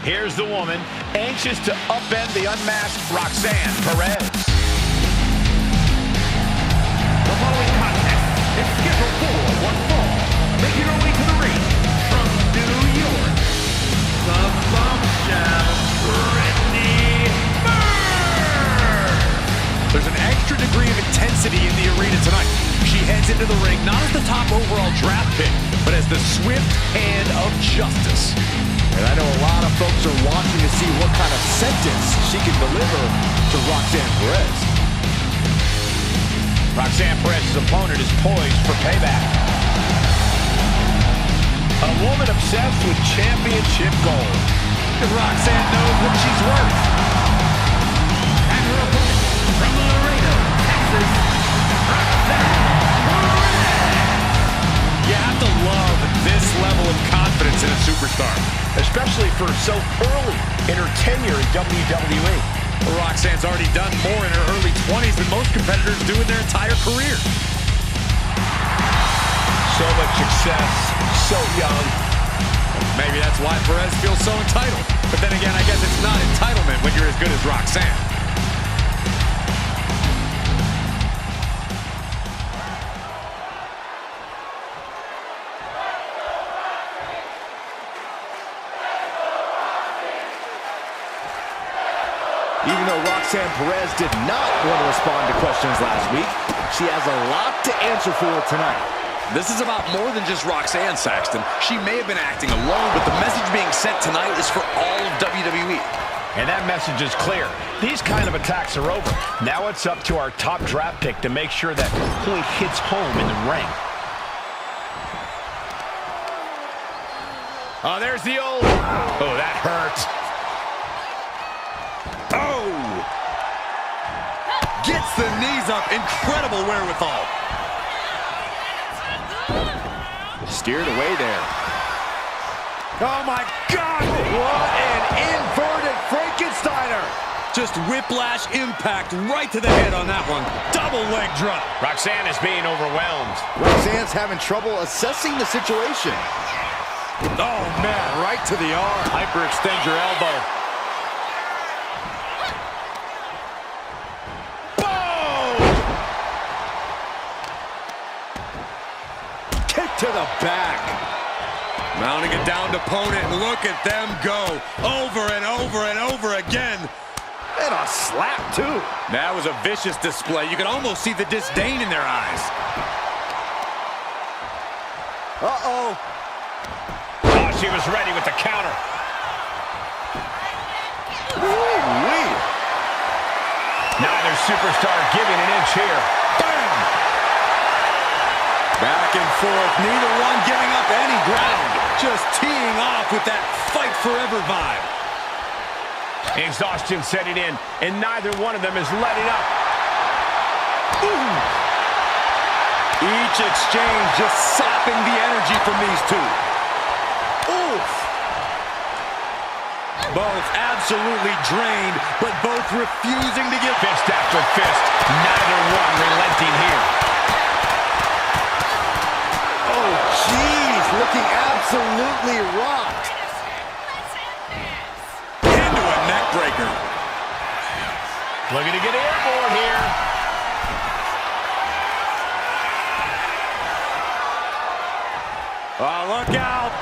Here's the woman, anxious to upend the unmasked Roxanne Perez. The following contest is scheduled for one fall. Making her way to the ring from New York, the bombshell, Brittany Murphy. There's an extra degree of intensity in the arena tonight. She heads into the ring not as the top overall draft pick, but as the swift hand of justice. And I know a lot of folks are watching to see what kind of sentence she can deliver to Roxanne Perez. Roxanne Perez's opponent is poised for payback. A woman obsessed with championship gold. Roxanne knows what she's worth. And her opponent from Laredo, Texas, Roxanne Perez. You have to love this level of confidence in a superstar, Especially for so early in her tenure in WWE. Roxanne's already done more in her early 20s than most competitors do in their entire career. So much success, so young. Maybe that's why Perez feels so entitled. But then again, I guess it's not entitlement when you're as good as Roxanne. Even though Roxanne Perez did not want to respond to questions last week, she has a lot to answer for tonight. This is about more than just Roxanne, Saxton. She may have been acting alone, but the message being sent tonight is for all of WWE. And that message is clear. These kind of attacks are over. Now it's up to our top draft pick to make sure that point hits home in the ring. Oh, there's the old... Oh, that hurt. Oh! Gets the knees up. Incredible wherewithal. Steered away there. Oh, my God! What an inverted Frankensteiner! Just whiplash impact right to the head on that one. Double leg drop. Roxanne is being overwhelmed. Roxanne's having trouble assessing the situation. Oh, man, right to the arm. Hyperextend your elbow. To the back. Mounting a downed opponent, and look at them go. Over and over and over again. And a slap, too. That was a vicious display. You can almost see the disdain in their eyes. Uh-oh. Oh, she was ready with the counter. Woo-wee. Neither superstar giving an inch here. Bam! Back and forth, neither one giving up any ground. Just teeing off with that fight forever vibe. Exhaustion setting in, and neither one of them is letting up. Ooh. Each exchange just sapping the energy from these two. Oof. Both absolutely drained, but both refusing to give. Fist after fist, neither one relenting here. Jeez, looking absolutely rocked. Into a neck breaker. Looking to get airborne here. Oh, look out.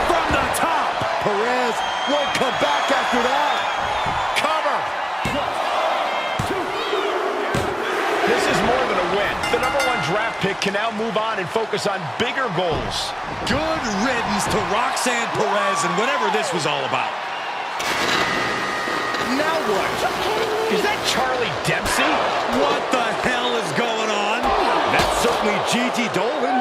From the top. Perez won't come back after that. Cover. This is more than a win. The #1 draft pick can now move on and focus on bigger goals. Good riddance to Roxanne Perez and whatever this was all about. Now what? Is that Charlie Dempsey? What the hell is going on? That's certainly Gigi Dolan.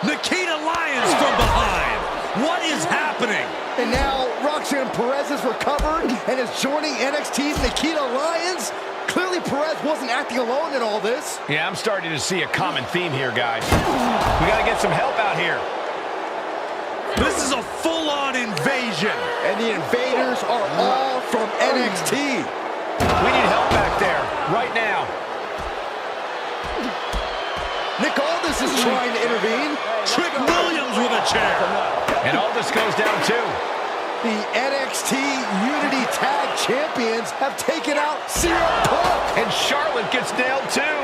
Nikita Lyons from behind. What is happening? And now Roxanne Perez is recovered and is joining NXT's Nikita Lyons. Clearly Perez wasn't acting alone in all this. Yeah, I'm starting to see a common theme here, guys. We got to get some help out here. This is a full-on invasion. And the invaders are all from NXT. We need help back there, right now. Nick Aldis is trying to intervene. Trick Williams with a chair. And all this goes down to The NXT Unity Tag Champions have taken out CM Punk. and Charlotte gets nailed too.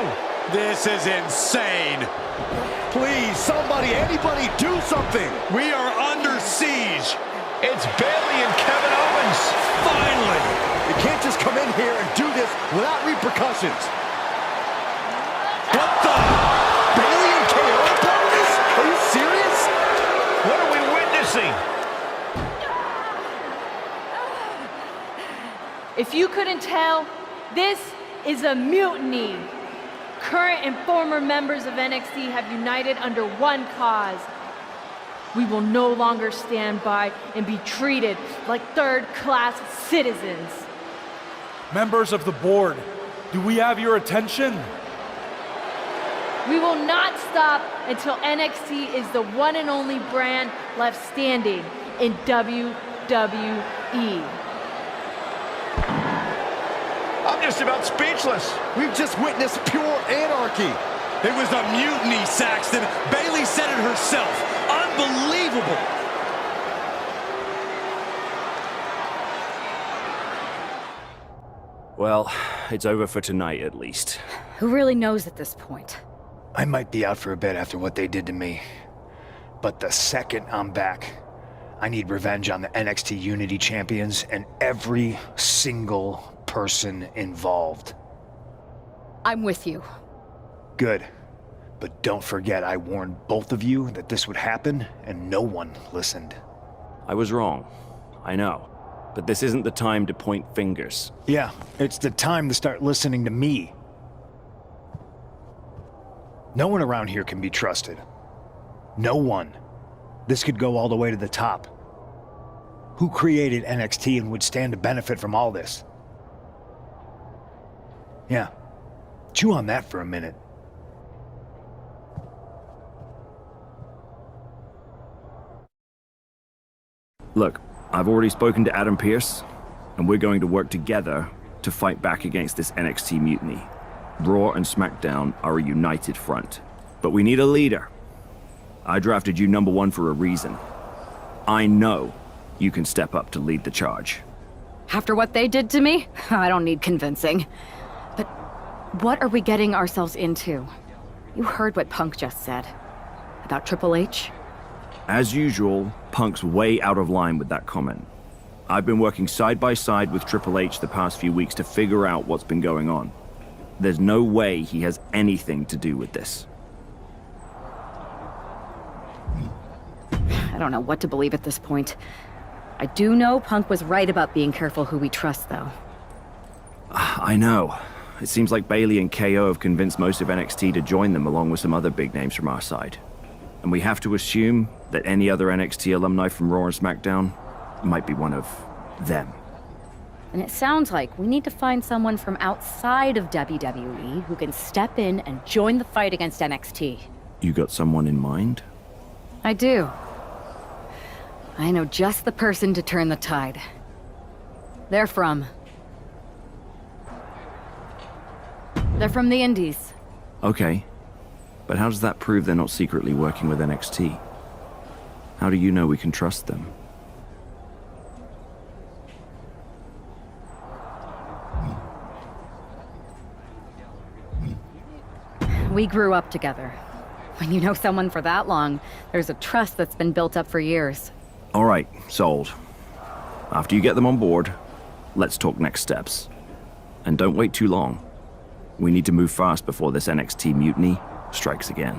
This is insane. Please, somebody, anybody, do something. We are under siege. It's Bayley and Kevin Owens. Finally. You can't just come in here and do this without repercussions. What the? Bayley and KO part of this? Are you serious? What are we witnessing? If you couldn't tell, this is a mutiny. Current and former members of NXT have united under one cause. We will no longer stand by and be treated like third-class citizens. Members of the board, do we have your attention? We will not stop until NXT is the one and only brand left standing in WWE. I'm just about speechless. We've just witnessed pure anarchy. It was a mutiny, Saxton. Bayley said it herself. Unbelievable. Well, it's over for tonight at least. Who really knows at this point? I might be out for a bit after what they did to me. But the second I'm back, I need revenge on the NXT Unity Champions and every single person involved. I'm with you. Good. But don't forget I warned both of you that this would happen, and no one listened. I was wrong. I know. But this isn't the time to point fingers. Yeah, it's the time to start listening to me. No one around here can be trusted. No one. This could go all the way to the top. Who created NXT and would stand to benefit from all this? Yeah. Chew on that for a minute. Look, I've already spoken to Adam Pearce, and we're going to work together to fight back against this NXT mutiny. Raw and SmackDown are a united front, but we need a leader. I drafted you #1 for a reason. I know you can step up to lead the charge. After what they did to me, I don't need convincing. But what are we getting ourselves into? You heard what Punk just said. About Triple H? As usual, Punk's way out of line with that comment. I've been working side by side with Triple H the past few weeks to figure out what's been going on. There's no way he has anything to do with this. I don't know what to believe at this point. I do know Punk was right about being careful who we trust, though. I know. It seems like Bayley and KO have convinced most of NXT to join them along with some other big names from our side. And we have to assume that any other NXT alumni from Raw and SmackDown might be one of them. And it sounds like we need to find someone from outside of WWE who can step in and join the fight against NXT. You got someone in mind? I do. I know just the person to turn the tide. They're from the Indies. Okay. But how does that prove they're not secretly working with NXT? How do you know we can trust them? We grew up together. When you know someone for that long, there's a trust that's been built up for years. All right, sold. After you get them on board, let's talk next steps. And don't wait too long. We need to move fast before this NXT mutiny strikes again.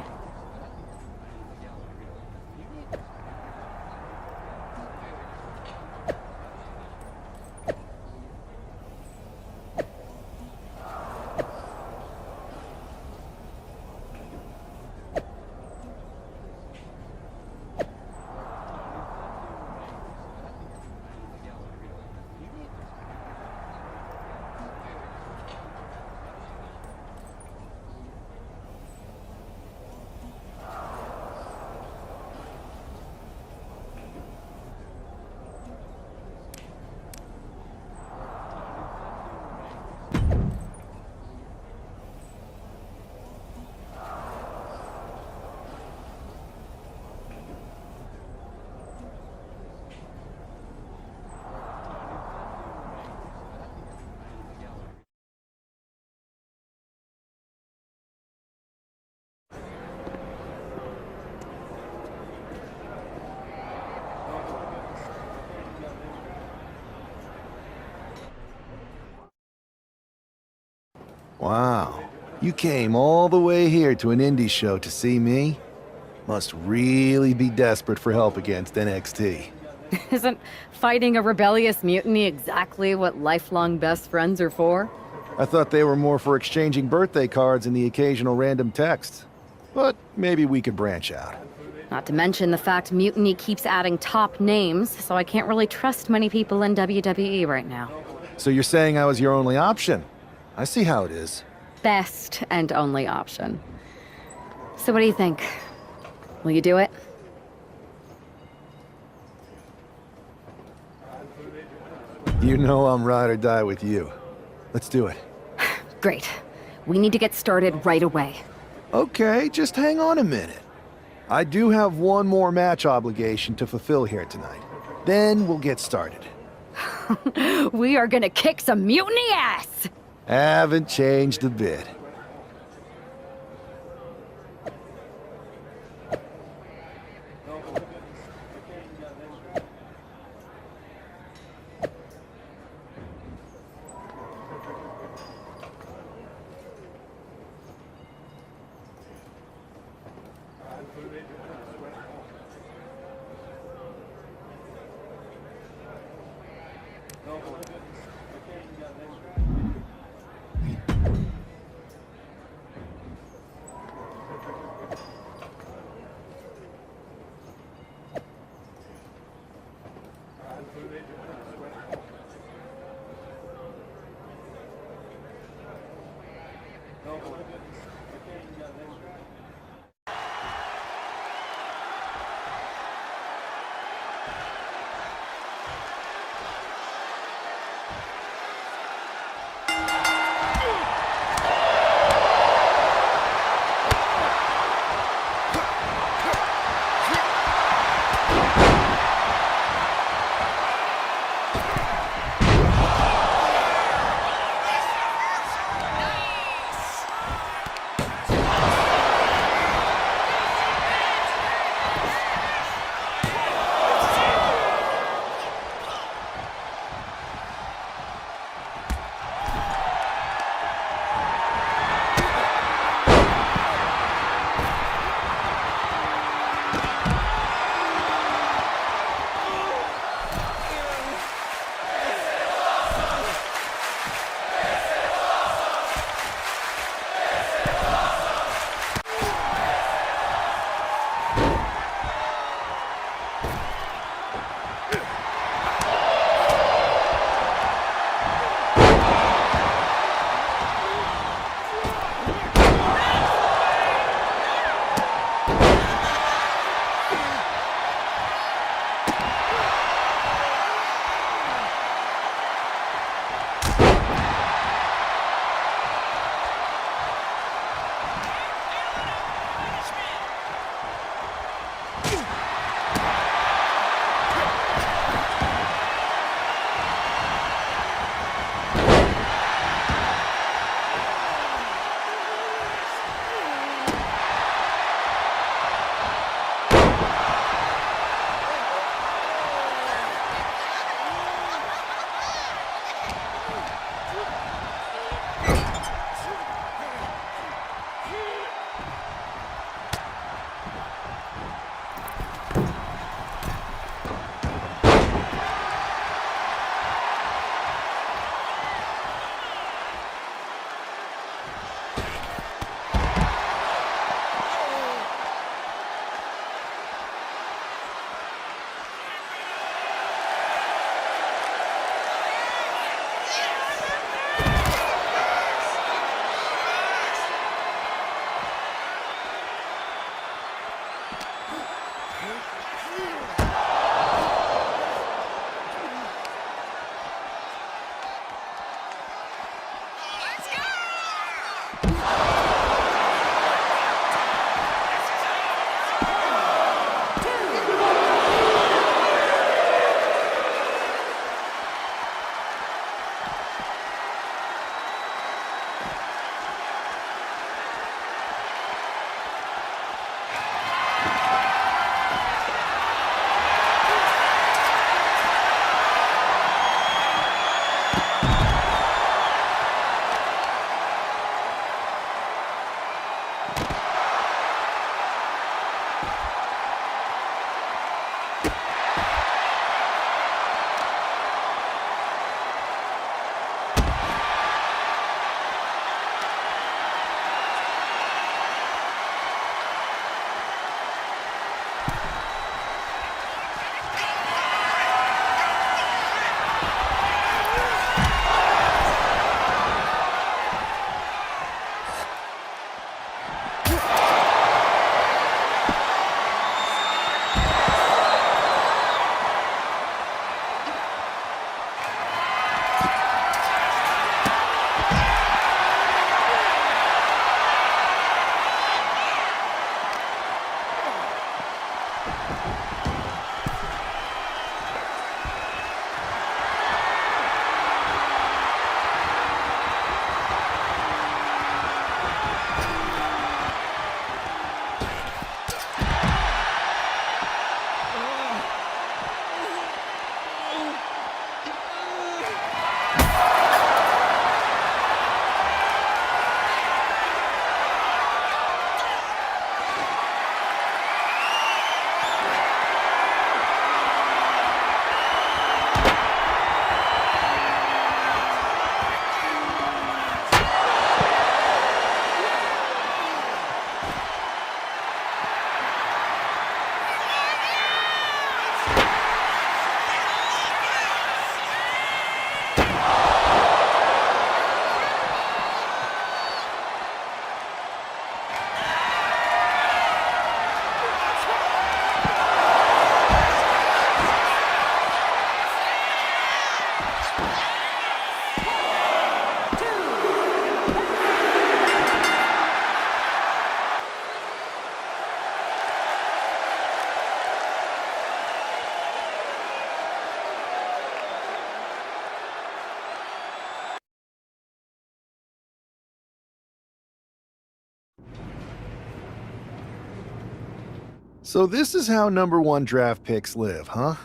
Wow. You came all the way here to an indie show to see me? Must really be desperate for help against NXT. Isn't fighting a rebellious mutiny exactly what lifelong best friends are for? I thought they were more for exchanging birthday cards and the occasional random text. But maybe we could branch out. Not to mention the fact Mutiny keeps adding top names, so I can't really trust many people in WWE right now. So you're saying I was your only option? I see how it is. Best and only option. So what do you think? Will you do it? You know I'm ride or die with you. Let's do it. Great. We need to get started right away. Okay, just hang on a minute. I do have one more match obligation to fulfill here tonight. Then we'll get started. We are gonna kick some mutiny ass! Haven't changed a bit. So this is how #1 draft picks live, huh?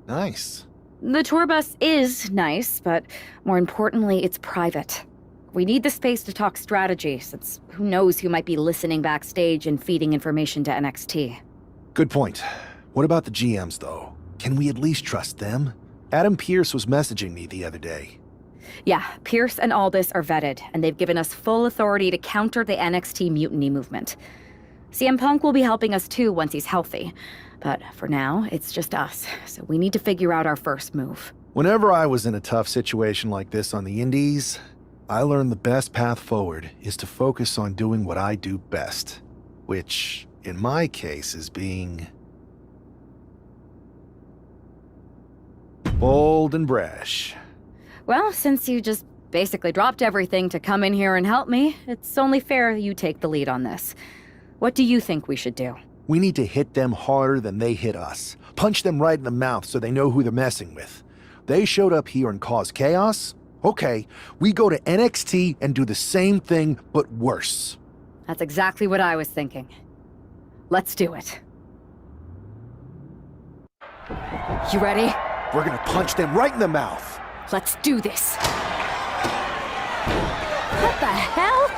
Nice. The tour bus is nice, but more importantly, it's private. We need the space to talk strategy, since who knows who might be listening backstage and feeding information to NXT. Good point. What about the GMs, though? Can we at least trust them? Adam Pearce was messaging me the other day. Yeah, Pierce and Aldis are vetted, and they've given us full authority to counter the NXT mutiny movement. CM Punk will be helping us too once he's healthy. But for now, it's just us, so we need to figure out our first move. Whenever I was in a tough situation like this on the Indies, I learned the best path forward is to focus on doing what I do best. Which, in my case, is being bold and brash. Well, since you just basically dropped everything to come in here and help me, it's only fair you take the lead on this. What do you think we should do? We need to hit them harder than they hit us. Punch them right in the mouth so they know who they're messing with. They showed up here and caused chaos? Okay, we go to NXT and do the same thing, but worse. That's exactly what I was thinking. Let's do it. You ready? We're gonna punch them right in the mouth. Let's do this. What the hell?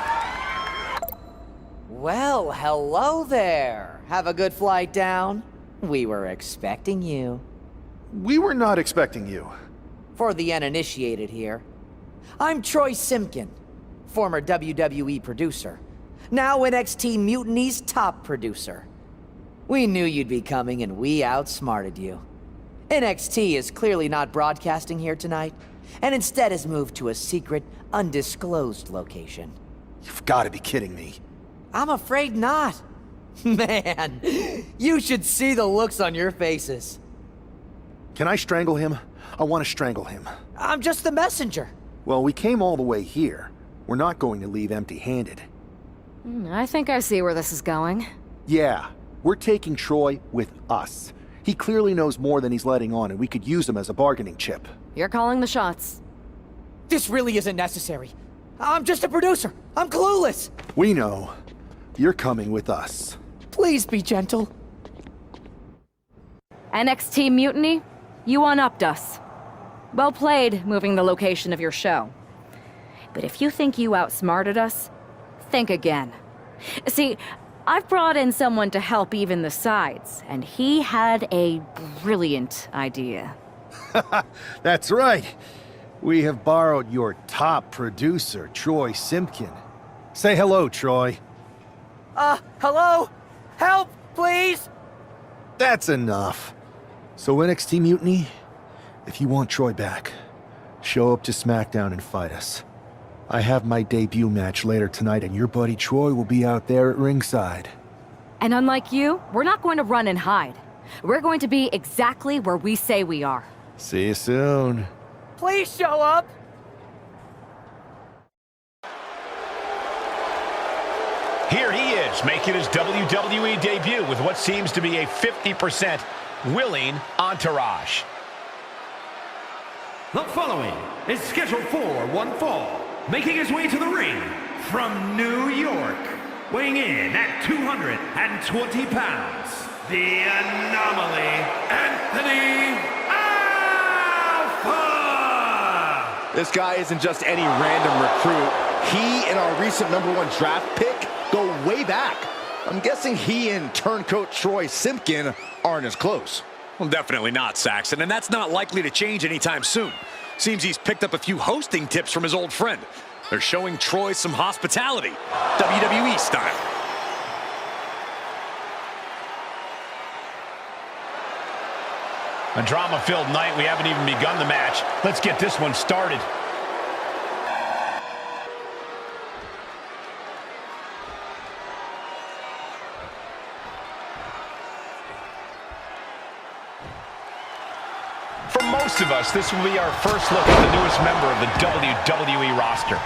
Well, hello there. Have a good flight down? We were expecting you. We were not expecting you. For the uninitiated here, I'm Troy Simpkin, former WWE producer, now NXT Mutiny's top producer. We knew you'd be coming and we outsmarted you. NXT is clearly not broadcasting here tonight, and instead has moved to a secret, undisclosed location. You've got to be kidding me. I'm afraid not. Man, you should see the looks on your faces. Can I strangle him? I want to strangle him. I'm just the messenger. Well, we came all the way here. We're not going to leave empty-handed. I think I see where this is going. Yeah, we're taking Troy with us. He clearly knows more than he's letting on, and we could use him as a bargaining chip. You're calling the shots. This really isn't necessary. I'm just a producer. I'm clueless. We know. You're coming with us. Please be gentle. NXT Mutiny, you one-upped us. Well played, moving the location of your show. But if you think you outsmarted us, think again. See, I've brought in someone to help even the sides, and he had a brilliant idea. That's right. We have borrowed your top producer, Troy Simpkin. Say hello, Troy. Hello? Help, please? That's enough. So NXT Mutiny, if you want Troy back, show up to SmackDown and fight us. I have my debut match later tonight, and your buddy Troy will be out there at ringside. And unlike you, we're not going to run and hide. We're going to be exactly where we say we are. See you soon. Please show up. Here he is, making his WWE debut with what seems to be a 50% willing entourage. The following is scheduled for one fall, making his way to the ring from New York, weighing in at 220 pounds, the Anomaly, Anthony Alpha! This guy isn't just any random recruit. He and our recent #1 draft pick go way back. I'm guessing he and turncoat Troy Simpkin aren't as close. Well, definitely not, Saxon, and that's not likely to change anytime soon. Seems he's picked up a few hosting tips from his old friend. They're showing Troy some hospitality, WWE style. A drama-filled night. We haven't even begun the match. Let's get this one started. For most of us, this will be our first look at the newest member of the WWE roster.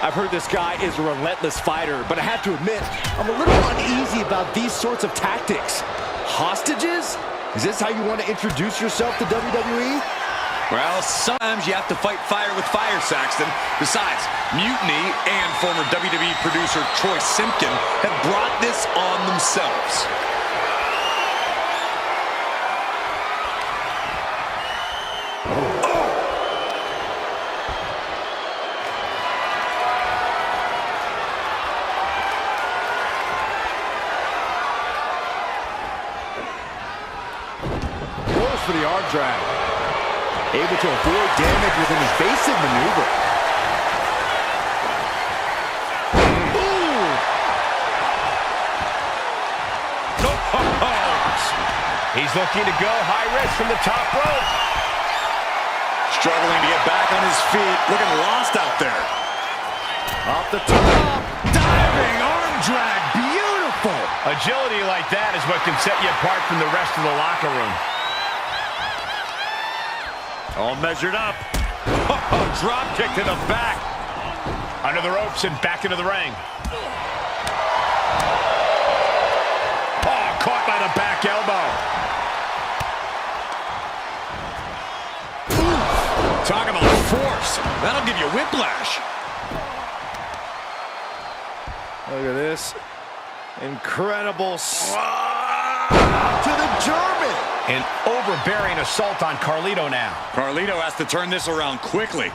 I've heard this guy is a relentless fighter, but I have to admit, I'm a little uneasy about these sorts of tactics. Hostages? Is this how you want to introduce yourself to WWE? Well, sometimes you have to fight fire with fire, Saxton. Besides, Mutiny and former WWE producer Troy Simpkin have brought this on themselves. for the arm drag. Able to avoid damage with an evasive maneuver. He's looking to go high risk from the top rope. Struggling to get back on his feet. Looking lost out there. Off the top. Diving arm drag. Beautiful. Agility like that is what can set you apart from the rest of the locker room. All measured up. Drop kick to the back. Under the ropes and back into the ring. Oh, caught by the back elbow. Talk about force. That'll give you whiplash. Look at this. Incredible to the German. An overbearing assault on Carlito now. Carlito has to turn this around quickly.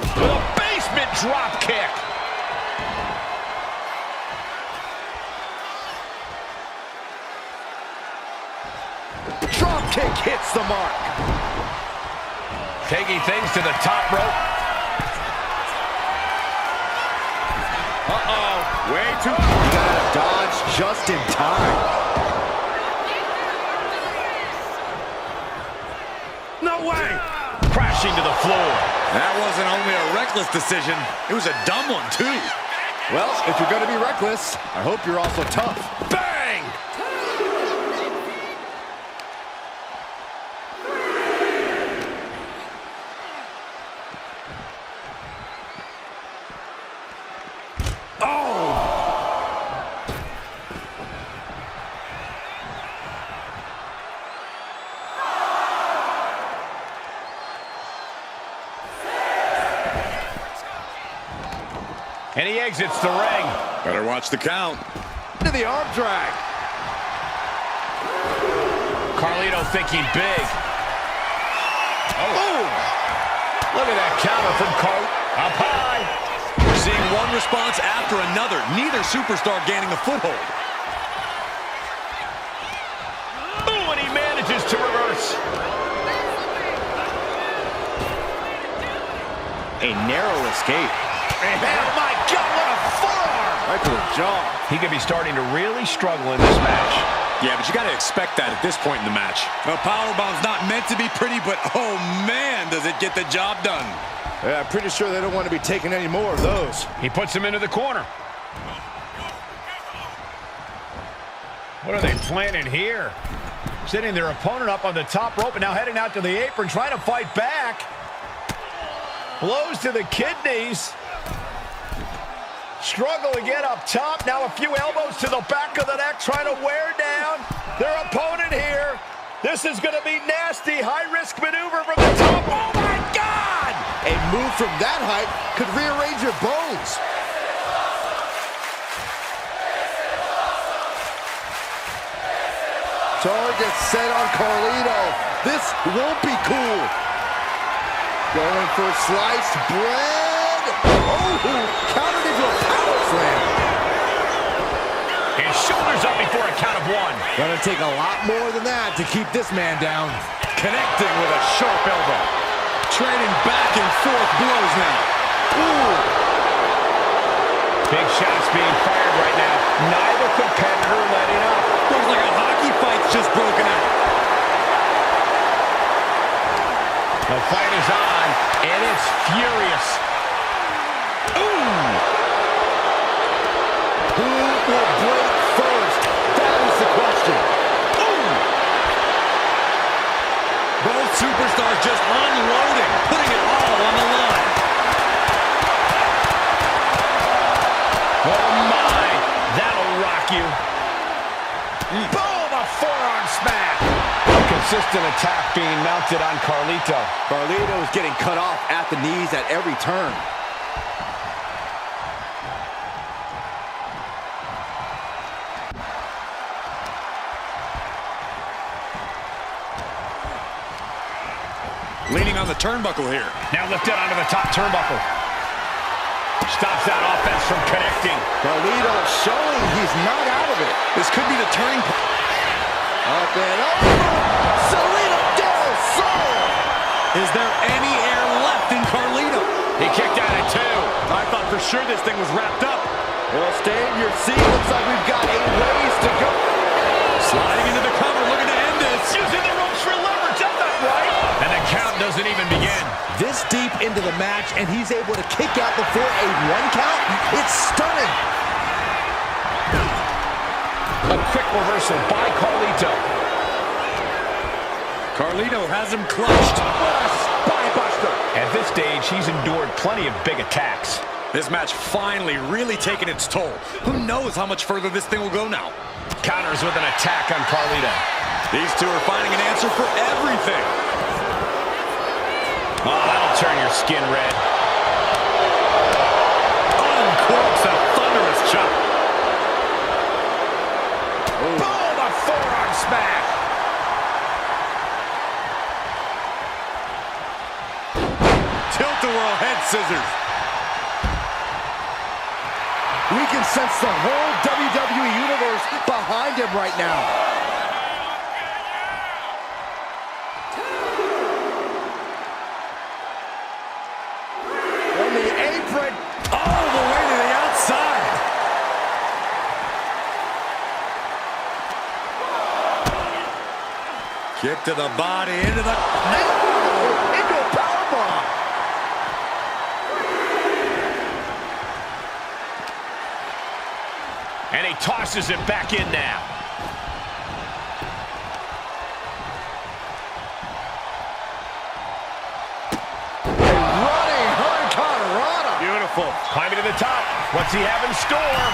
With a basement drop kick. Drop kick hits the mark. Taking things to the top rope. Uh-oh. Way too... You gotta dodge just in time. No way! Crashing to the floor. That wasn't only a reckless decision, it was a dumb one, too. Well, if you're gonna be reckless, I hope you're also tough. Bang! And he exits the ring. Better watch the count. To the arm drag. Carlito thinking big. Oh. Boom! Look at that counter from Carl. Up high. We're seeing one response after another. Neither superstar gaining a foothold. Ooh, and he manages to reverse. A narrow escape. Oh my God, what a forearm! Right to the jaw. He could be starting to really struggle in this match. Yeah, but you got to expect that at this point in the match. A powerbomb's not meant to be pretty, but oh man, does it get the job done. Yeah, I'm pretty sure they don't want to be taking any more of those. He puts him into the corner. What are they planning here? Setting their opponent up on the top rope and now heading out to the apron, trying to fight back. Blows to the kidneys. Struggle to get up top. Now a few elbows to the back of the neck, trying to wear down their opponent here. This is going to be nasty. High-risk maneuver from the top. Oh, my God! A move from that height could rearrange your bones. Target set on Carlito. This won't be cool. Going for sliced bread. Oh, countered into a power slam. His shoulders up before a count of one. Gonna take a lot more than that to keep this man down. Connecting with a sharp elbow. Trading back and forth blows now. Ooh. Big shots being fired right now. Neither competitor letting up. Looks like a hockey fight's just broken out. The fight is on, and it's furious. Ooh! Who will break first? That is the question. Ooh! Both superstars just unloading, putting it all on the line. Oh my, that'll rock you. Boom, a forearm smash. A consistent attack being mounted on Carlito. Carlito is getting cut off at the knees at every turn. Leaning on the turnbuckle here. Now lifted onto the top turnbuckle. Stops that offense from connecting. Carlito showing he's not out of it. This could be the turning point. Up and over! Salida del Sol! Is there any air left in Carlito? He kicked out at 2. I thought for sure this thing was wrapped up. Well, stay in your seat. Looks like we've got 8 ways to go. Sliding into the cover, looking to end this. Using the ropes for leverage, that's not right. And the count doesn't even begin. This deep into the match, and he's able to kick out before a 1 count? It's stunning. A quick reversal by Carlito. Carlito has him clutched. What a spine buster. At this stage, he's endured plenty of big attacks. This match finally really taking its toll. Who knows how much further this thing will go now? Counters with an attack on Carlito. These two are finding an answer for everything. Oh, that'll turn your skin red. Uncorks a thunderous chop. Boom, a forearm smack. Tilt-a-whirl head scissors. We can sense the whole WWE Universe behind him right now. On the apron. All the way to the outside. Kick to the body, into the... Into a powerbomb. And he tosses it back in now. Running hurricanrana. Beautiful. Climbing to the top. What's he have in store?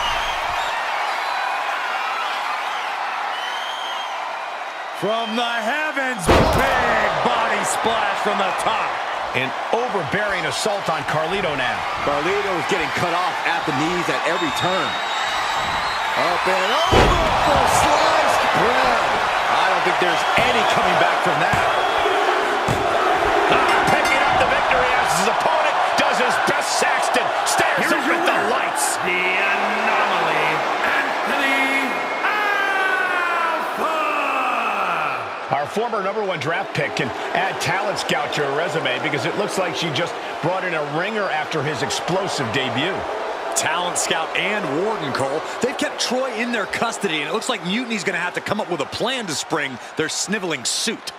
From the heavens, big body splash from the top. An overbearing assault on Carlito now. Carlito is getting cut off at the knees at every turn. Up and over for sliced bread. I don't think there's any coming back from that. Picking up the victory as his opponent does his best. Saxton stares up at the lights. The anomaly, Anthony Alpha! Our former #1 draft pick can add talent scout to her resume because it looks like she just brought in a ringer after his explosive debut. Talent scout and warden, Cole. They've kept Troy in their custody, and it looks like Mutiny's going to have to come up with a plan to spring their sniveling suit.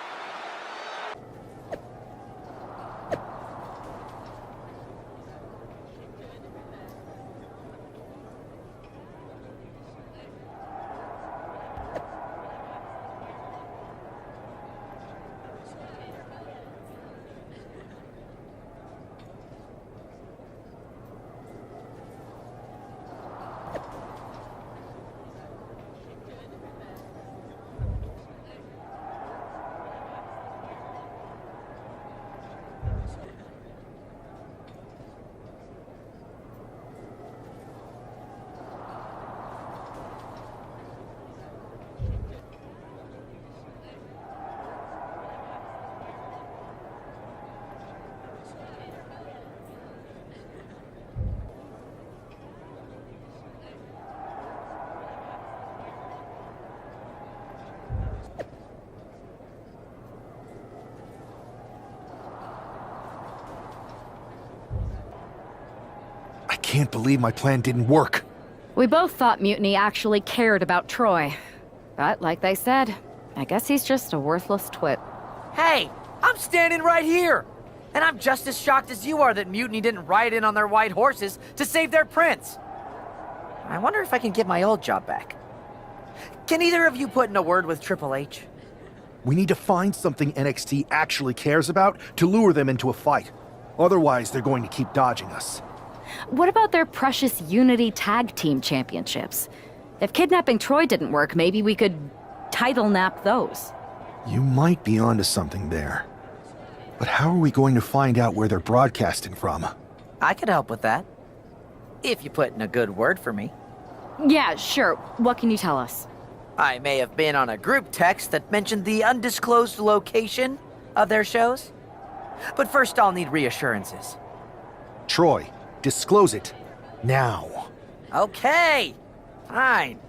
I can't believe my plan didn't work. We both thought Mutiny actually cared about Troy. But like they said, I guess he's just a worthless twit. Hey, I'm standing right here. And I'm just as shocked as you are that Mutiny didn't ride in on their white horses to save their prince. I wonder if I can get my old job back. Can either of you put in a word with Triple H? We need to find something NXT actually cares about to lure them into a fight. Otherwise, they're going to keep dodging us. What about their precious Unity Tag Team Championships? If kidnapping Troy didn't work, maybe we could title nap those. You might be onto something there. But how are we going to find out where they're broadcasting from? I could help with that. If you put in a good word for me. Yeah, sure. What can you tell us? I may have been on a group text that mentioned the undisclosed location of their shows. But first I'll need reassurances. Troy, disclose it. Now. Okay, fine.